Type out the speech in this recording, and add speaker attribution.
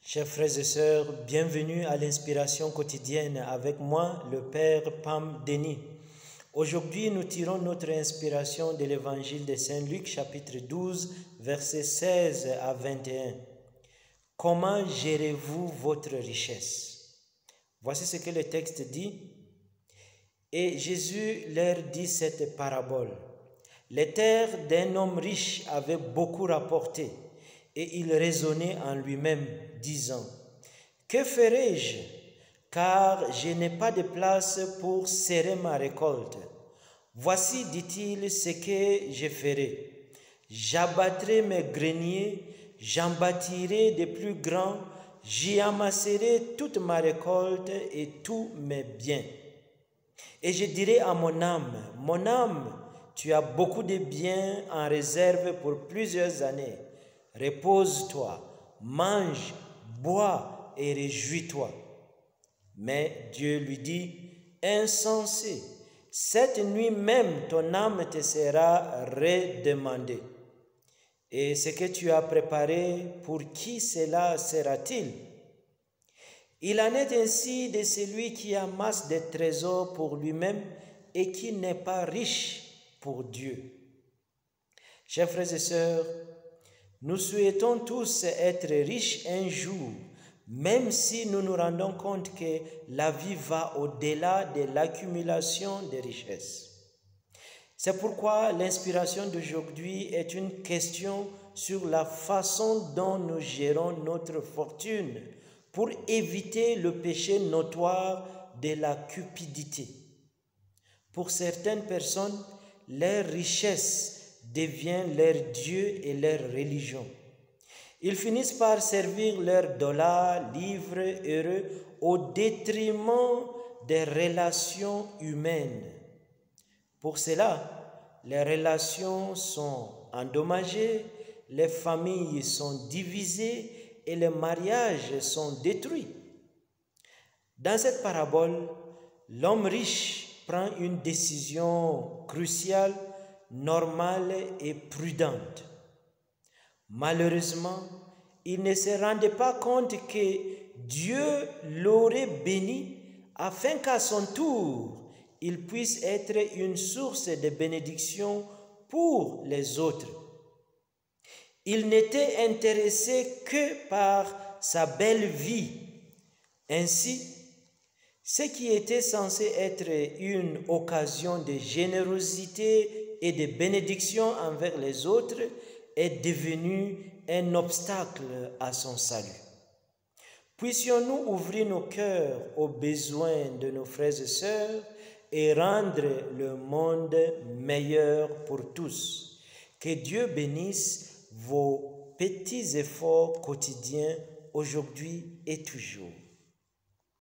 Speaker 1: Chers frères et sœurs, bienvenue à l'inspiration quotidienne avec moi, le Père Pam Denis. Aujourd'hui, nous tirons notre inspiration de l'évangile de Saint Luc, chapitre 12, versets 16 à 21. Comment gérez-vous votre richesse? Voici ce que le texte dit. Et Jésus leur dit cette parabole. Les terres d'un homme riche avaient beaucoup rapporté. Et il raisonnait en lui-même, disant, « Que ferai-je, car je n'ai pas de place pour serrer ma récolte. Voici, dit-il, ce que je ferai. J'abattrai mes greniers, j'en bâtirai de plus grands, j'y amasserai toute ma récolte et tous mes biens. Et je dirai à mon âme, tu as beaucoup de biens en réserve pour plusieurs années. Repose-toi, mange, bois et réjouis-toi. » Mais Dieu lui dit, « Insensé, cette nuit même ton âme te sera redemandée. Et ce que tu as préparé, pour qui cela sera-t-il? Il en est ainsi de celui qui amasse des trésors pour lui-même et qui n'est pas riche pour Dieu. » Chers frères et sœurs, nous souhaitons tous être riches un jour, même si nous nous rendons compte que la vie va au-delà de l'accumulation des richesses. C'est pourquoi l'inspiration d'aujourd'hui est une question sur la façon dont nous gérons notre fortune pour éviter le péché notoire de la cupidité. Pour certaines personnes, leur richesse devient leur Dieu et leur religion. Ils finissent par servir leurs dollars, livres heureux au détriment des relations humaines. Pour cela, les relations sont endommagées, les familles sont divisées et les mariages sont détruits. Dans cette parabole, l'homme riche prend une décision cruciale, normale et prudente. Malheureusement, il ne se rendait pas compte que Dieu l'aurait béni afin qu'à son tour, il puisse être une source de bénédiction pour les autres. Il n'était intéressé que par sa belle vie. Ainsi, ce qui était censé être une occasion de générosité et de bénédiction envers les autres est devenu un obstacle à son salut. Puissions-nous ouvrir nos cœurs aux besoins de nos frères et sœurs et rendre le monde meilleur pour tous. Que Dieu bénisse vos petits efforts quotidiens aujourd'hui et toujours.